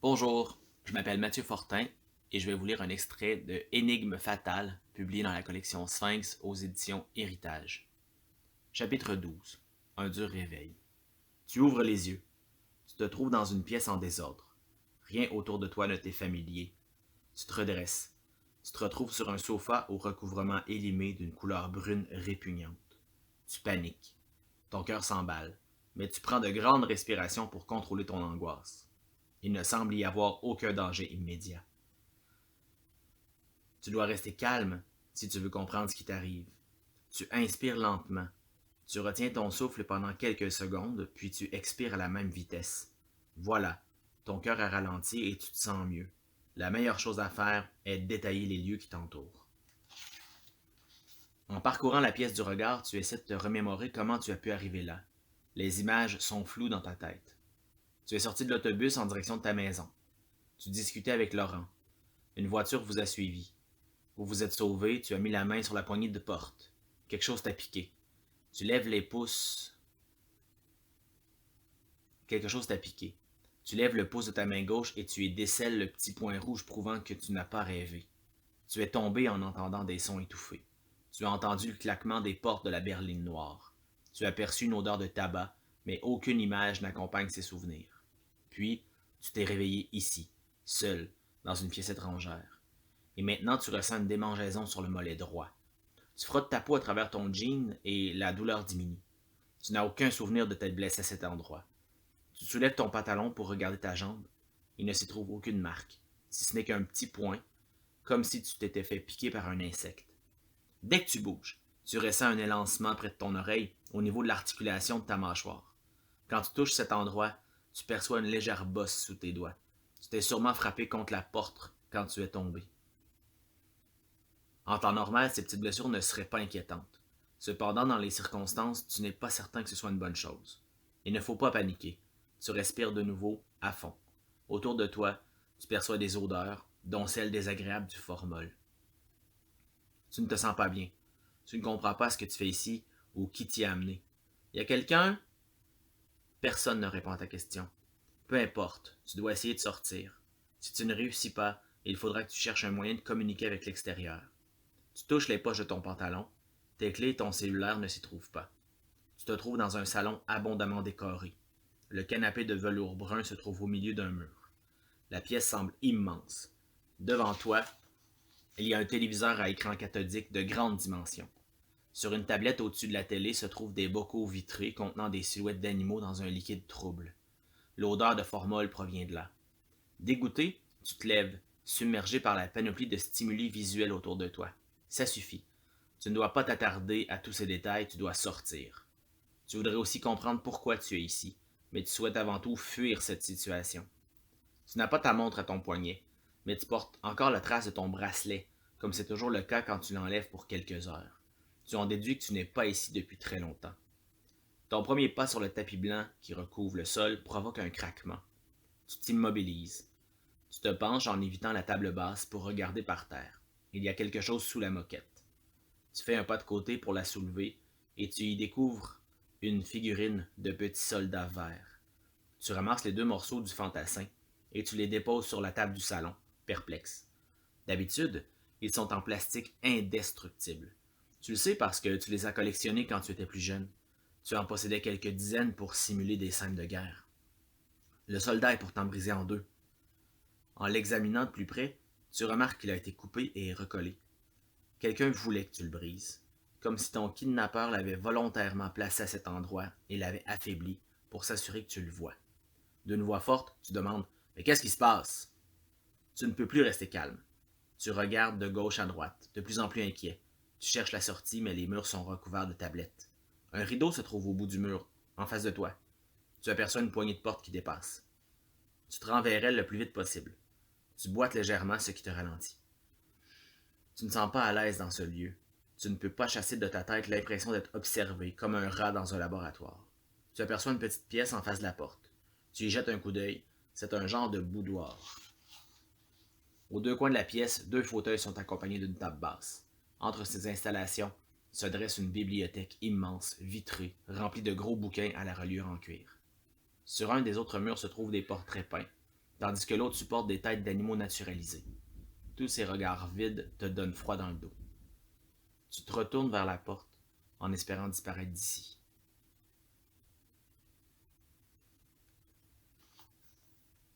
Bonjour, je m'appelle Mathieu Fortin et je vais vous lire un extrait de Énigme fatale, publié dans la collection Sphinx aux éditions Héritage. Chapitre 12. Un dur réveil. Tu ouvres les yeux. Tu te trouves dans une pièce en désordre. Rien autour de toi ne t'est familier. Tu te redresses. Tu te retrouves sur un sofa au recouvrement élimé d'une couleur brune répugnante. Tu paniques. Ton cœur s'emballe, mais tu prends de grandes respirations pour contrôler ton angoisse. Il ne semble y avoir aucun danger immédiat. Tu dois rester calme si tu veux comprendre ce qui t'arrive. Tu inspires lentement. Tu retiens ton souffle pendant quelques secondes, puis tu expires à la même vitesse. Voilà, ton cœur a ralenti et tu te sens mieux. La meilleure chose à faire est de détailler les lieux qui t'entourent. En parcourant la pièce du regard, tu essaies de te remémorer comment tu as pu arriver là. Les images sont floues dans ta tête. Tu es sorti de l'autobus en direction de ta maison. Tu discutais avec Laurent. Une voiture vous a suivi. Vous vous êtes sauvé, tu as mis la main sur la poignée de porte. Quelque chose t'a piqué. Tu lèves les pouces. Quelque chose t'a piqué. Tu lèves le pouce de ta main gauche et tu y décèles le petit point rouge prouvant que tu n'as pas rêvé. Tu es tombé en entendant des sons étouffés. Tu as entendu le claquement des portes de la berline noire. Tu as perçu une odeur de tabac, mais aucune image n'accompagne ces souvenirs. Puis, tu t'es réveillé ici, seul, dans une pièce étrangère. Et maintenant, tu ressens une démangeaison sur le mollet droit. Tu frottes ta peau à travers ton jean et la douleur diminue. Tu n'as aucun souvenir de t'être blessé à cet endroit. Tu soulèves ton pantalon pour regarder ta jambe. Il ne s'y trouve aucune marque, si ce n'est qu'un petit point, comme si tu t'étais fait piquer par un insecte. Dès que tu bouges, tu ressens un élancement près de ton oreille, au niveau de l'articulation de ta mâchoire. Quand tu touches cet endroit, tu perçois une légère bosse sous tes doigts. Tu t'es sûrement frappé contre la porte quand tu es tombé. En temps normal, ces petites blessures ne seraient pas inquiétantes. Cependant, dans les circonstances, tu n'es pas certain que ce soit une bonne chose. Il ne faut pas paniquer. Tu respires de nouveau à fond. Autour de toi, tu perçois des odeurs, dont celle désagréable du formol. Tu ne te sens pas bien. Tu ne comprends pas ce que tu fais ici ou qui t'y a amené. Y a quelqu'un? Personne ne répond à ta question. Peu importe, tu dois essayer de sortir. Si tu ne réussis pas, il faudra que tu cherches un moyen de communiquer avec l'extérieur. Tu touches les poches de ton pantalon. Tes clés et ton cellulaire ne s'y trouvent pas. Tu te trouves dans un salon abondamment décoré. Le canapé de velours brun se trouve au milieu d'un mur. La pièce semble immense. Devant toi, il y a un téléviseur à écran cathodique de grande dimension. Sur une tablette au-dessus de la télé se trouvent des bocaux vitrés contenant des silhouettes d'animaux dans un liquide trouble. L'odeur de formol provient de là. Dégoûté, tu te lèves, submergé par la panoplie de stimuli visuels autour de toi. Ça suffit. Tu ne dois pas t'attarder à tous ces détails, tu dois sortir. Tu voudrais aussi comprendre pourquoi tu es ici, mais tu souhaites avant tout fuir cette situation. Tu n'as pas ta montre à ton poignet, mais tu portes encore la trace de ton bracelet, comme c'est toujours le cas quand tu l'enlèves pour quelques heures. Tu en déduis que tu n'es pas ici depuis très longtemps. Ton premier pas sur le tapis blanc qui recouvre le sol provoque un craquement. Tu t'immobilises. Tu te penches en évitant la table basse pour regarder par terre. Il y a quelque chose sous la moquette. Tu fais un pas de côté pour la soulever et tu y découvres une figurine de petit soldat vert. Tu ramasses les deux morceaux du fantassin et tu les déposes sur la table du salon, perplexe. D'habitude, ils sont en plastique indestructible. Tu le sais parce que tu les as collectionnés quand tu étais plus jeune. Tu en possédais quelques dizaines pour simuler des scènes de guerre. Le soldat est pourtant brisé en deux. En l'examinant de plus près, tu remarques qu'il a été coupé et recollé. Quelqu'un voulait que tu le brises, comme si ton kidnappeur l'avait volontairement placé à cet endroit et l'avait affaibli pour s'assurer que tu le vois. D'une voix forte, tu demandes « Mais qu'est-ce qui se passe ?» Tu ne peux plus rester calme. Tu regardes de gauche à droite, de plus en plus inquiet. Tu cherches la sortie, mais les murs sont recouverts de tablettes. Un rideau se trouve au bout du mur, en face de toi. Tu aperçois une poignée de porte qui dépasse. Tu te rends vers elle le plus vite possible. Tu boites légèrement, ce qui te ralentit. Tu ne sens pas à l'aise dans ce lieu. Tu ne peux pas chasser de ta tête l'impression d'être observé, comme un rat dans un laboratoire. Tu aperçois une petite pièce en face de la porte. Tu y jettes un coup d'œil. C'est un genre de boudoir. Aux deux coins de la pièce, deux fauteuils sont accompagnés d'une table basse. Entre ces installations se dresse une bibliothèque immense, vitrée, remplie de gros bouquins à la reliure en cuir. Sur un des autres murs se trouvent des portraits peints. tandis que l'autre supporte des têtes d'animaux naturalisés. Tous ces regards vides te donnent froid dans le dos. Tu te retournes vers la porte en espérant disparaître d'ici.